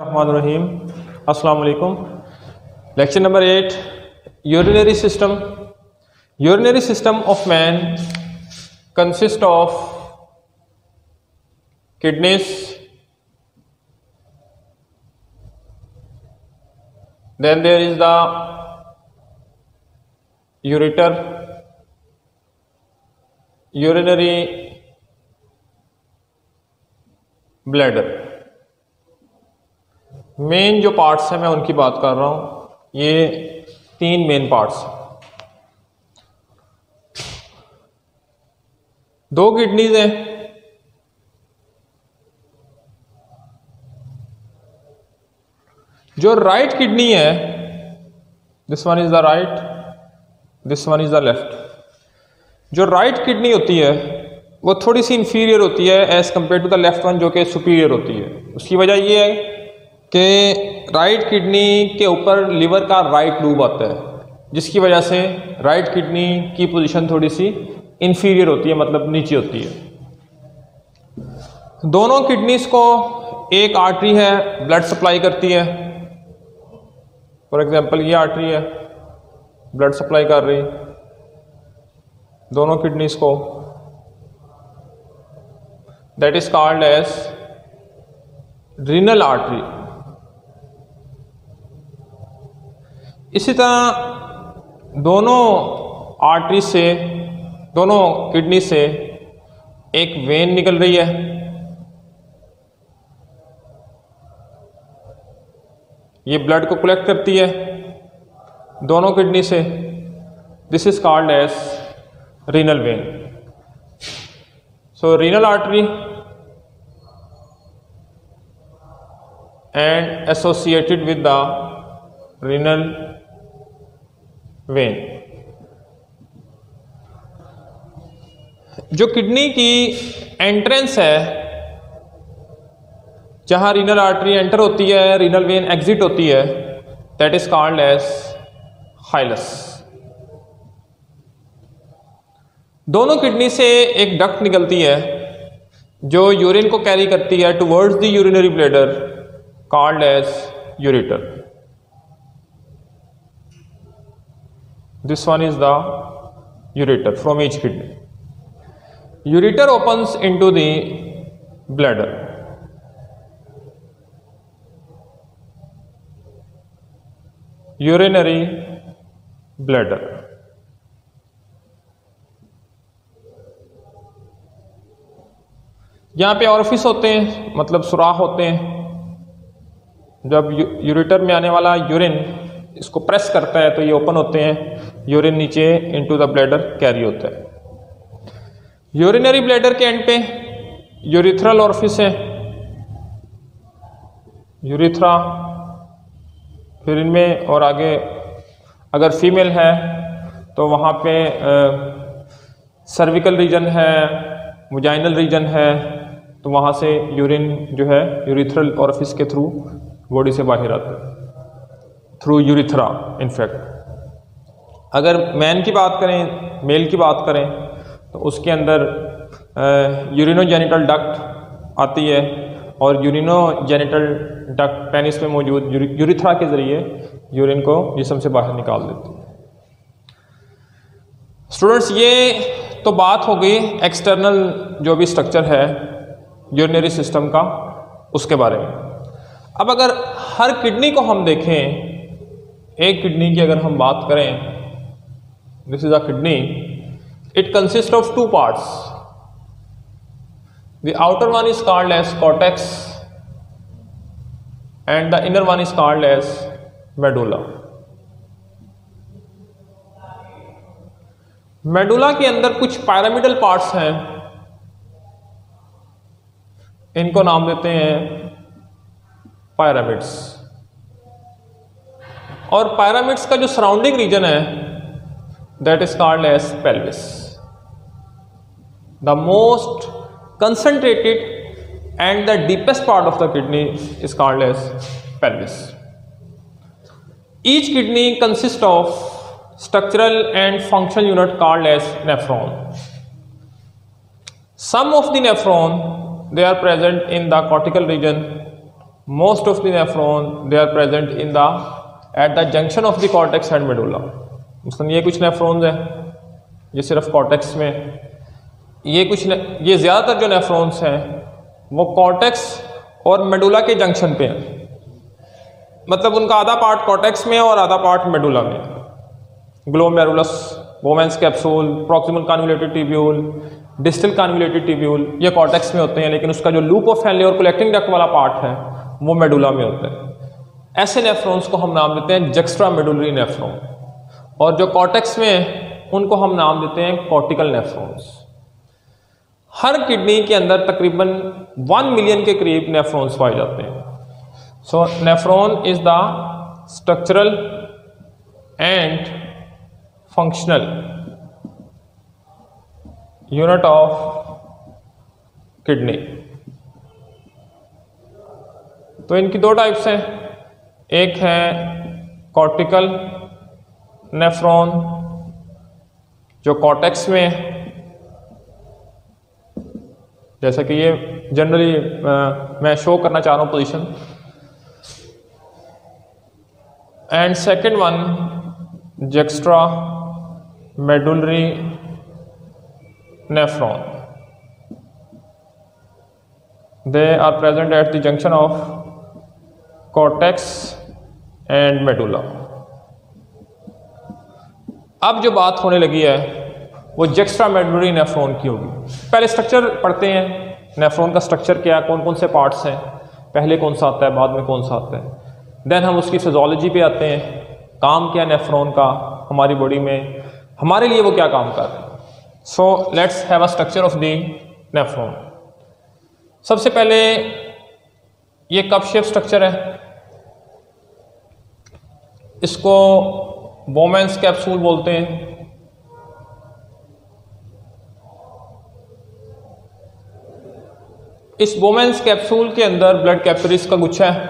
बिस्मिल्लाहिर्रहमानिर्रहीम। अस्सलाम वालेकुम। Lecture number 8, urinary system. Urinary system of man consist of kidneys, then there is the ureter, urinary bladder। Main जो parts हैं मैं उनकी बात कर रहा हूं। ये 3 मेन पार्ट्स, 2 किडनीज हैं, जो राइट किडनी है, this one is the right, this one is the left. जो राइट किडनी होती है वो थोड़ी सी इंफीरियर होती है as compare to the left one जो कि सुपीरियर होती है। उसकी वजह ये है कि राइट किडनी के ऊपर लिवर का राइट लूब आता है, जिसकी वजह से राइट किडनी की पोजीशन थोड़ी सी इंफीरियर होती है, मतलब नीचे होती है। दोनों किडनीज को एक आर्टरी है ब्लड सप्लाई करती है। फॉर एग्जांपल ये आर्टरी है, ब्लड सप्लाई कर रही दोनों किडनीज को, that is called as renal artery. इसी तरह दोनों आर्टरी से, दोनों किडनी से एक वेन निकल रही है। ये ब्लड को कलेक्ट करती है दोनों किडनी से। This is called as renal vein. So renal artery and associated with the renal vein. जो किडनी की एंट्रेंस है, जहां रीनल आर्टरी एंटर होती है, रीनल वेन एग्जिट होती है, दैट इज कॉल्ड एज हाइलस। दोनों किडनी से एक डक्ट निकलती है जो यूरिन को कैरी करती है towards the urinary bladder, called as ureter. This one is the ureter from each kidney. Ureter opens into the bladder। Urinary bladder. यहां पे ऑरिफिस होते हैं, मतलब सुराख होते हैं। जब यूरेटर में आने वाला यूरिन इसको प्रेस करता है तो ये ओपन होते हैं, यूरिन नीचे इनटू द ब्लैडर कैरी होता है। यूरिनरी ब्लैडर के एंड पे यूरिथ्रल ऑरिफिस है, यूरिथ्रा। फिर इनमें और आगे अगर फीमेल है तो वहाँ पे सर्विकल रीजन है, वजाइनल रीजन है, तो वहाँ से यूरिन जो है यूरिथ्रल ऑरिफिस के थ्रू बॉडी से बाहर आता है, थ्रू यूरिथ्रा। इनफैक्ट अगर मैन की बात करें, मेल की बात करें, तो उसके अंदर यूरिनोजेनिटल डक्ट आती है, और यूरिनोजेनिटल डक्ट पेनिस में मौजूद यूरिथ्रा के जरिए यूरिन को जिस्म से बाहर निकाल देती है। स्टूडेंट्स, ये तो बात हो गई एक्सटर्नल जो भी स्ट्रक्चर है यूरिनरी सिस्टम का, उसके बारे में। अब अगर हर किडनी को हम देखें, एक किडनी की अगर हम बात करें, this is a kidney, it consist of 2 parts। The outer one is called as cortex and the inner one is called as medulla। Medulla के अंदर कुछ pyramidal parts हैं, इनको नाम देते हैं pyramids। और pyramids का जो सराउंडिंग रीजन है, that is called as pelvis। The most concentrated and the deepest part of the kidney is called as pelvis। Each kidney consists of structural and functional unit called as nephron। Some of the nephron, they are present in the cortical region most of the nephron they are present in the at the junction of the cortex and medulla। मतलब ये कुछ nephrons हैं, ये सिर्फ cortex में, ये ज़्यादातर जो नेफ्रॉन्स हैं वो कॉर्टेक्स और मेडुला के जंक्शन पे हैं। मतलब उनका आधा पार्ट कॉर्टेक्स में और आधा पार्ट मेडुला में। Glomerulus, Bowman's capsule, proximal convoluted tubule, distal convoluted tubule ये कॉर्टेक्स में होते हैं, लेकिन उसका जो लूप ऑफ हेनले और कलेक्टिंग डक्ट वाला पार्ट है वो मेडुला में होता है। ऐसे नेफ्रॉन्स को हम नाम देते हैं जक्स्ट्रा मेडुलरी नेफ्रॉन, और जो कॉर्टेक्स में उनको हम नाम देते हैं कॉर्टिकल नेफ्रॉन्स। हर किडनी के अंदर तकरीबन 1 मिलियन के करीब नेफ्रॉन्स पाए जाते हैं। So nephron is the structural and functional unit of kidney. तो इनकी दो टाइप्स हैं, एक है कॉर्टिकल नेफ्रॉन जो कॉर्टेक्स में, जैसा कि ये जनरली मैं शो करना चाह रहा हूं position, and second one juxta medullary nephron. They are present at the junction of cortex and medulla. अब जो बात होने लगी है वो जक्स्ट्रा मेडुलरी नेफ्रॉन की होगी। पहले स्ट्रक्चर पढ़ते हैं, नेफ्रॉन का स्ट्रक्चर क्या है, कौन कौन से पार्ट्स हैं, पहले कौन सा आता है, बाद में कौन सा आता है। देन हम उसकी फिजियोलॉजी पे आते हैं, काम क्या नेफ्रॉन का हमारी बॉडी में, हमारे लिए वो क्या काम कर रहे हैं। So let's have a structure of the nephron. सबसे पहले ये कप शेप स्ट्रक्चर है, इसको बोवेंस कैप्सूल बोलते हैं। इस बोवेंस कैप्सूल के अंदर ब्लड कैपिलरीज का गुच्छा है,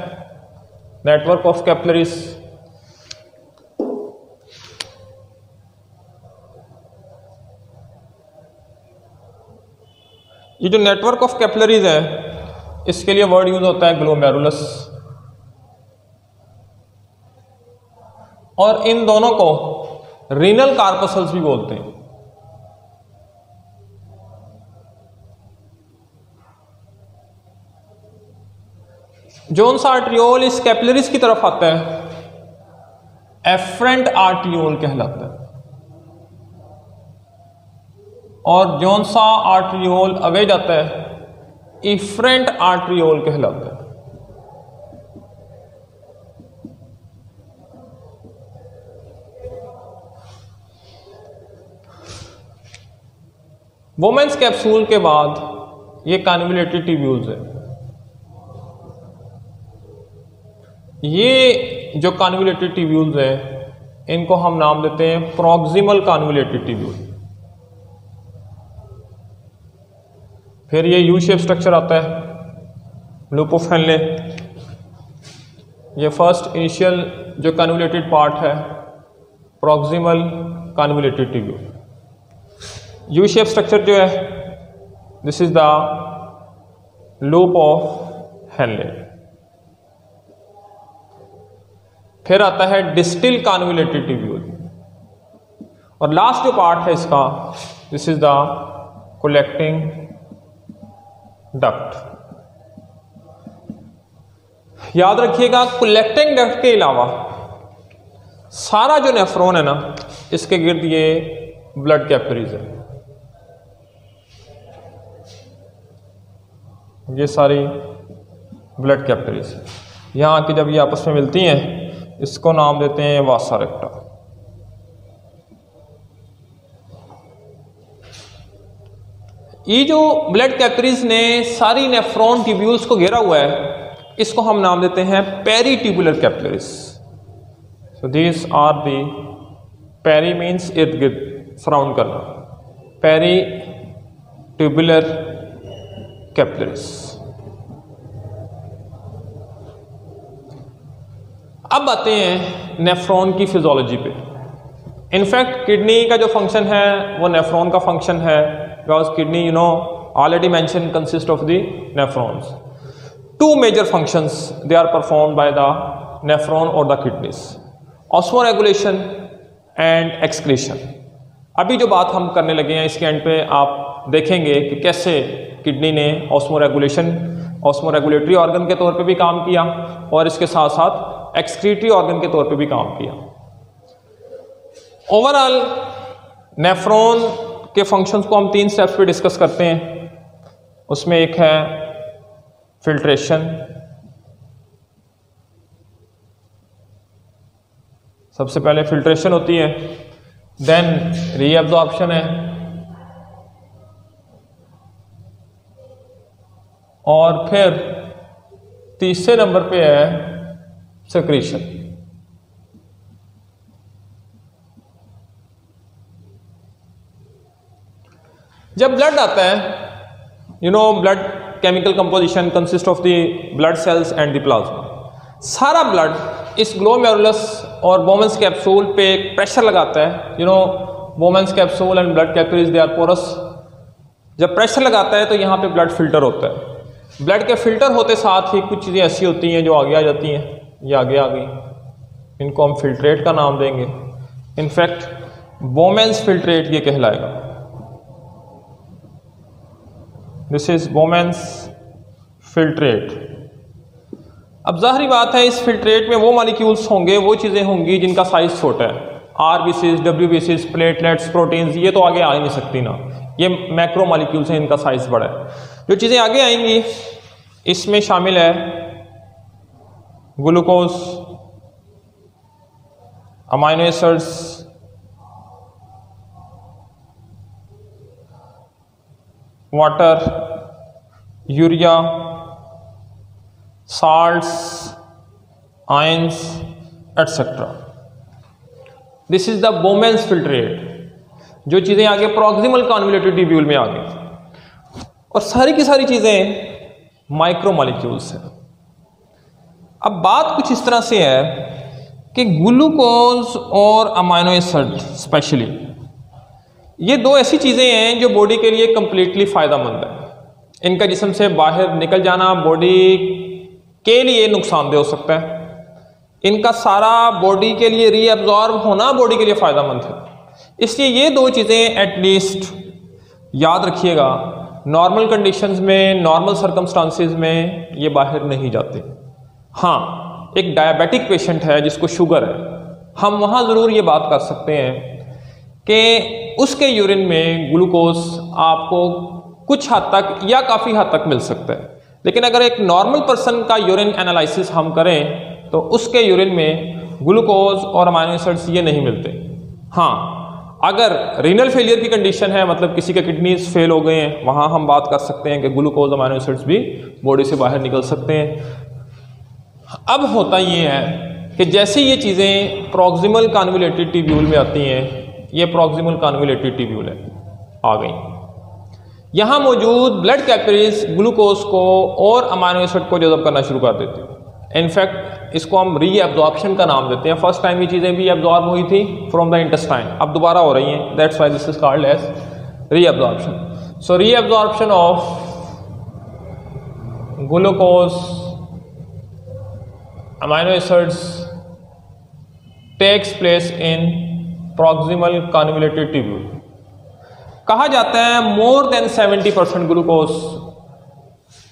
नेटवर्क ऑफ कैपिलरीज। ये जो नेटवर्क ऑफ कैपिलरीज है इसके लिए वर्ड यूज होता है ग्लोमेरुलस, और इन दोनों को रीनल कार्पसल्स भी बोलते हैं। जोन सा आर्ट्रियोल इस कैपिलरीज की तरफ आता है एफरेंट आर्ट्रियोल कहलाता है, और जोन सा आर्ट्रियोल अवे जाता है इफरेंट आर्ट्रियोल कहलाता है। वोमेंस कैप्सूल के बाद ये कन्वोल्यूटेड ट्यूब्यूल्स है। ये जो कन्वोल्यूटेड ट्यूब्यूल्स है इनको हम नाम देते हैं प्रॉक्सिमल कन्वोल्यूटेड ट्यूब्यूल। फिर ये यू शेप स्ट्रक्चर आता है, लूप ऑफ हेनले। ये फर्स्ट इनिशियल जो कन्वोल्यूटेड पार्ट है proximal convoluted tubule. U shape structure जो है this is the loop of Henley. फिर आता है डिस्टल कन्वोल्यूटेड ट्यूब्यूल, और लास्ट जो पार्ट है इसका this is the collecting duct. याद रखिएगा कलेक्टिंग डक्ट के अलावा सारा जो नेफ्रॉन है ना इसके गिर्द ये ब्लड कैपिलरीज है। ये सारी ब्लड कैपिलरीज यहां की जब ये आपस में मिलती हैं इसको नाम देते हैं वासा रेक्टा। ये जो ब्लड कैपिलरीज ने सारी नेफ्रॉन ट्यूब्यूल्स को घेरा हुआ है इसको हम नाम देते हैं peritubular capillaries. So these are the, peri means इर्द गिर्द सराउंड करना, पेरीट्यूबुलर कैपिलरीज। अब आते हैं नेफ्रॉन की फिजियोलॉजी पे। इनफैक्ट किडनी का जो फंक्शन है वो नेफ्रॉन का फंक्शन है, because kidney you know already mention consist of the nephrons. two major functions they are performed by the nephron or the kidneys, osmoregulation and excretion. अभी जो बात हम करने लगे हैं इसके एंड पे आप देखेंगे कि कैसे किडनी ने ऑस्मोरेगुलेटरी ऑर्गन के तौर पे भी काम किया और इसके साथ साथ एक्सक्रीटरी ऑर्गन के तौर पे भी काम किया। ओवरऑल नेफ्रॉन के फंक्शंस को हम 3 स्टेप्स पे डिस्कस करते हैं। उसमें एक है फिल्ट्रेशन, सबसे पहले फिल्ट्रेशन होती है, देन रीअब्जॉर्प्शन है और फिर तीसरे नंबर पे है सेक्रीशन। जब ब्लड आता है, blood chemical composition consist of the blood cells and the plasma. सारा ब्लड इस ग्लोमेरुलस और बोमेंस कैप्सूल पे प्रेशर लगाता है। Bowman's capsule and blood capillaries they are porous. जब प्रेशर लगाता है तो यहाँ पे ब्लड फिल्टर होता है। ब्लड के फिल्टर होते साथ ही कुछ चीज़ें ऐसी होती हैं जो आगे आ जाती हैं, ये आगे आ गई, इनको हम फिल्ट्रेट का नाम देंगे। इनफैक्ट बोमेंस फिल्ट्रेट ये कहलाएगा। This is बोमेंस filtrate. अब जाहिर बात है इस फिल्ट्रेट में वो मॉलिक्यूल्स होंगे, वो चीज़ें होंगी जिनका साइज छोटा है। आरबीसीज, डब्ल्यूबीसीज, प्लेटलेट्स, प्रोटीन्स, ये तो आगे आ ही नहीं सकती ना, ये मैक्रो मॉलिक्यूल्स हैं, इनका साइज बड़ा है। जो चीज़ें आगे आएंगी इसमें शामिल है glucose, amino acids, water, urea, salts, ions etcetera. This is the बोमेंस filtrate. जो चीज़ें आगे प्रॉक्सिमल कन्वोल्यूटेड ट्यूब्यूल में आ गई और सारी की सारी चीज़ें माइक्रो मॉलिक्यूल्स हैं। अब बात कुछ इस तरह से है कि ग्लूकोज और अमाइनो एसिड स्पेशली ये दो ऐसी चीज़ें हैं जो बॉडी के लिए कंप्लीटली फ़ायदेमंद है। इनका जिस्म से बाहर निकल जाना बॉडी के लिए नुकसानदेह हो सकता है, इनका सारा बॉडी के लिए रीअब्जॉर्ब होना बॉडी के लिए फ़ायदेमंद है। इसलिए ये दो चीज़ें एटलीस्ट याद रखिएगा, नॉर्मल कंडीशंस में, नॉर्मल सर्कमस्टांसेस में ये बाहर नहीं जाते। हाँ, एक डायबिटिक पेशेंट है जिसको शुगर है, हम वहाँ ज़रूर ये बात कर सकते हैं कि उसके यूरिन में ग्लूकोज आपको कुछ हद तक या काफ़ी हद तक मिल सकता है। लेकिन अगर एक नॉर्मल पर्सन का यूरिन एनालिसिस हम करें तो उसके यूरिन में ग्लूकोज और अमाइनो एसिड्स ये नहीं मिलते। हाँ, अगर रीनल फेलियर की कंडीशन है, मतलब किसी के किडनीज फेल हो गए हैं, वहाँ हम बात कर सकते हैं कि ग्लूकोज अमाइनो एसिड्स भी बॉडी से बाहर निकल सकते हैं। अब होता ये है कि जैसे ये चीज़ें प्रॉक्सिमल कन्वोल्यूटेड ट्यूब्यूल में आती हैं, ये प्रॉक्सिमल कन्वोल्यूटेड ट्यूब्यूल है आ गई, यहाँ मौजूद ब्लड कैपिलरीज ग्लूकोज को और अमाइनो एसिड को जज़ब करना शुरू कर देती है। इनफैक्ट इसको हम रीअब्जॉर्प्शन का नाम देते हैं। फर्स्ट टाइम ये चीज़ें भी एब्जॉर्ब हुई थी फ्रॉम द इंटेस्टाइन, अब दोबारा हो रही हैं, that's why this is called as reabsorption. So reabsorption of glucose, amino acids takes place in proximal convoluted tubule. कहा जाता है मोर देन 70% ग्लूकोज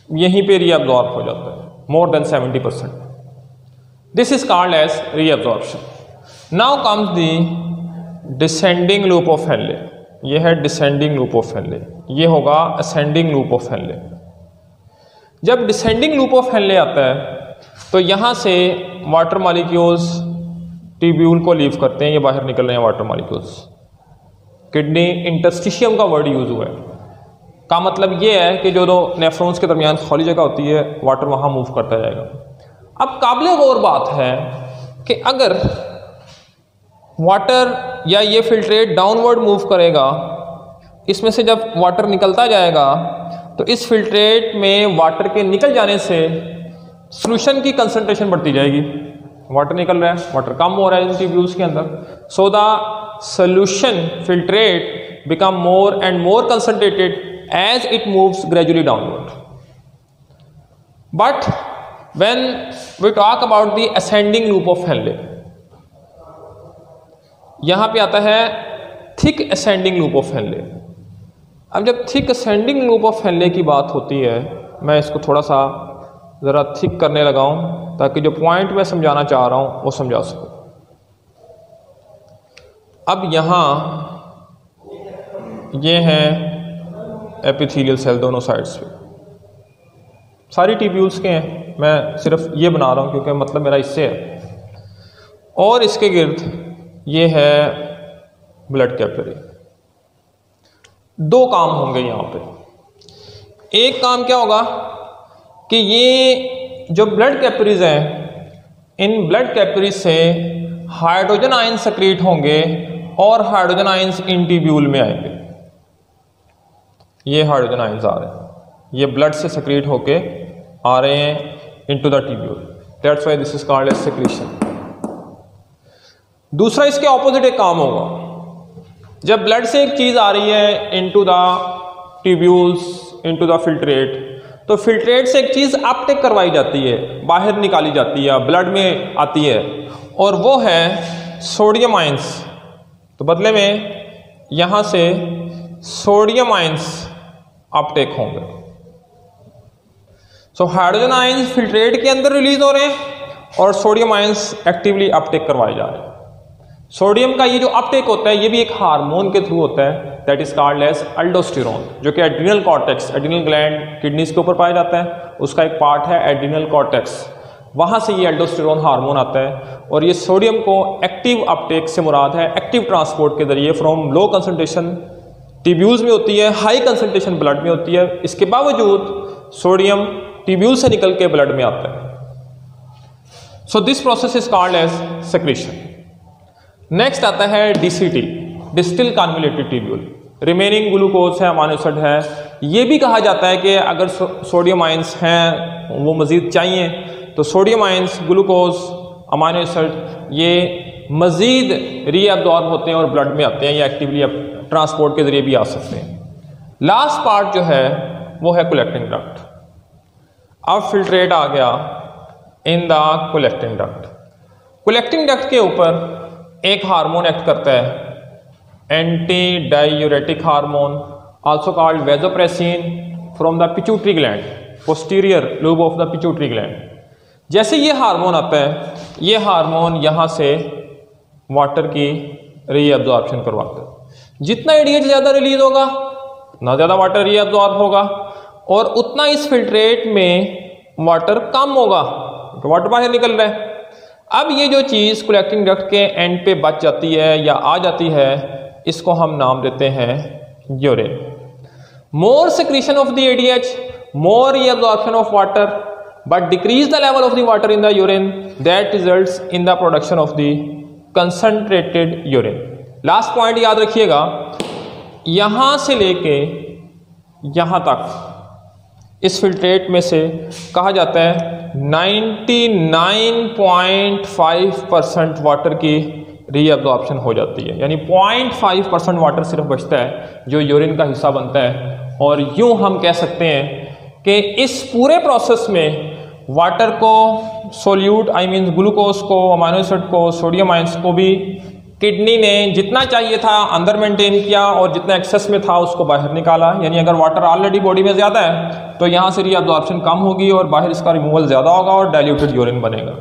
यहीं पे रीअब्जॉर्ब हो जाता है, more than 70%. This is called as reabsorption. Now comes the descending loop of Henle. ये है descending loop of Henle, ये होगा ascending loop of Henle। जब descending loop of Henle आता है तो यहाँ से वाटर मॉलिक्यूल्स ट्यूब्यूल को लीव करते हैं, ये बाहर निकल रहे हैं वाटर मॉलिक्यूल्स। किडनी इंटरस्टिशियम का वर्ड यूज हुआ है, का मतलब ये है कि जो दो नेफ्रॉन्स के दरमियान खाली जगह होती है वाटर वहाँ मूव करता जाएगा। अब काबिल गौर बात है कि अगर वाटर या ये फिल्ट्रेट डाउनवर्ड मूव करेगा, इसमें से जब वाटर निकलता जाएगा तो इस फिल्ट्रेट में वाटर के निकल जाने से सॉल्यूशन की कंसंट्रेशन बढ़ती जाएगी। वाटर निकल रहा है, वाटर कम हो रहा है इन ट्यूब्यूल्स के अंदर, so the solution filtrate become more and more concentrated as it moves gradually downward। But when we talk about the ascending loop of Henle, यहां पे आता है thick ascending loop of Henle. अब जब thick ascending loop of Henle की बात होती है, मैं इसको थोड़ा सा ज़रा थिक करने लगा हूं ताकि जो पॉइंट मैं समझाना चाह रहा हूं वो समझा सकूं। अब यहां ये हैं एपिथेलियल सेल दोनों साइड्स पे, सारी ट्यूब्यूल्स के हैं, मैं सिर्फ ये बना रहा हूं क्योंकि मतलब मेरा इससे है। और इसके गिर्द ये है ब्लड कैपिलरी। दो काम होंगे यहां पे। एक काम क्या होगा कि ये जो ब्लड कैपिलरीज हैं, इन ब्लड कैपिलरीज से हाइड्रोजन आयन सक्रीट होंगे और हाइड्रोजन आयंस इन ट्यूब्यूल में आएंगे। ये हाइड्रोजन आयंस आ रहे हैं, ये ब्लड से सक्रीट होके आ रहे हैं into the tubule, that's why this is called as secretion. दूसरा इसके ऑपोजिट एक काम होगा, जब ब्लड से एक चीज आ रही है into the tubules, into the filtrate, तो फिल्ट्रेट से एक चीज अपटेक करवाई जाती है, बाहर निकाली जाती है, ब्लड में आती है, और वो है सोडियम आयंस। तो बदले में यहां से सोडियम आयंस अपटेक होंगे। सो हाइड्रोजन आयंस फिल्ट्रेट के अंदर रिलीज हो रहे हैं और सोडियम आयंस एक्टिवली अपटेक करवाए जा रहे हैं। सोडियम का ये जो अपटेक होता है ये भी एक हार्मोन के थ्रू होता है, that is called as aldosterone, जो कि adrenal cortex, adrenal gland kidneys के ऊपर पाया जाता है, उसका एक पार्ट है एड्रिनल कॉर्टेक्स, वहां से ये अल्डोस्टेरोन हार्मोन आता है। और ये सोडियम को एक्टिव अपटेक से मुराद है एक्टिव ट्रांसपोर्ट के जरिए फ्रॉम लो कंसंट्रेशन ट्यूब्यूल्स में होती है, हाई कंसंट्रेशन ब्लड में होती है। इसके बावजूद सोडियम ट्यूब्यूल से निकल के ब्लड में आता है। So this process is called as secretion. Next आता है DCT, distal convoluted tubule. Remaining glucose है, अमाइनो एसिड है। ये भी कहा जाता है कि अगर सोडियम आयंस हैं वो मजीद चाहिए तो sodium ions, glucose, amino acid ये मजीद रीअब्जॉर्ब होते हैं और ब्लड में आते हैं, या एक्टिवली ट्रांसपोर्ट के जरिए भी आ सकते हैं। लास्ट पार्ट जो है वो है कलेक्टिंग डक्ट। अब फिल्ट्रेट आ गया in the collecting duct. Collecting duct के ऊपर एक हार्मोन एक्ट करता है, anti diuretic hormone, also called vasopressin, from the pituitary gland, posterior lobe of the pituitary gland. जैसे ये हार्मोन आता है, ये हार्मोन यहां से वाटर की रीअब्जॉर्प्शन करवाता है। जितना एडीएच ज्यादा रिलीज होगा उतना ज्यादा वाटर रीअब्जॉर्ब होगा, और उतना इस फिल्ट्रेट में वाटर कम होगा, तो वाटर बाहर निकल रहा है। अब ये जो चीज कलेक्टिंग डक्ट के एंड पे बच जाती है या आ जाती है, इसको हम नाम देते हैं urine. More secretion of the ADH, more reabsorption of water, but decrease the level of the water in the urine, that results in the production of the concentrated urine. Last point याद रखिएगा, यहां से लेके यहां तक इस filtrate में से कहा जाता है 99.5% वाटर की रीअब्जॉर्प्शन हो जाती है, यानी 0.5% वाटर सिर्फ बचता है जो यूरिन का हिस्सा बनता है। और यूं हम कह सकते हैं कि इस पूरे प्रोसेस में वाटर को, सोल्यूट आई मीन ग्लूकोज को, अमाइनो एसिड को, सोडियम आयंस को भी किडनी ने जितना चाहिए था अंदर मेंटेन किया और जितना एक्सेस में था उसको बाहर निकाला। यानी अगर वाटर ऑलरेडी बॉडी में ज्यादा है तो यहां से रीअब्जॉर्प्शन कम होगी और बाहर इसका रिमूवल ज्यादा होगा और डाइल्यूटेड यूरिन बनेगा,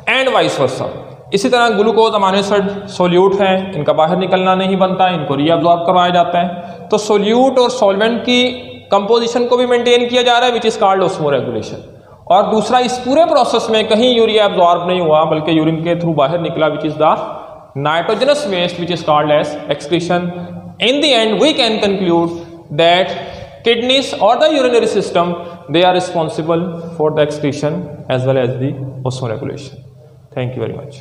एंड वाइस वर्सा। इसी तरह ग्लूकोज, अमाइनो एसिड सोल्यूट हैं, इनका बाहर निकलना नहीं बनता, इनको रीअब्जॉर्ब करवाया जाता है। तो सोल्यूट और सॉल्वेंट की कंपोजिशन को भी मेंटेन किया जा रहा है, विच इज कॉल्ड ऑस्मोरेगुलेशन। और दूसरा, इस पूरे प्रोसेस में कहीं यूरिया एब्जॉर्ब नहीं हुआ बल्कि यूरिन के थ्रू बाहर निकला, which is the nitrogenous waste, which is called as excretion. In the end we can conclude that kidneys or the urinary system, they are responsible for the excretion as well as the osmoregulation. Thank you very much.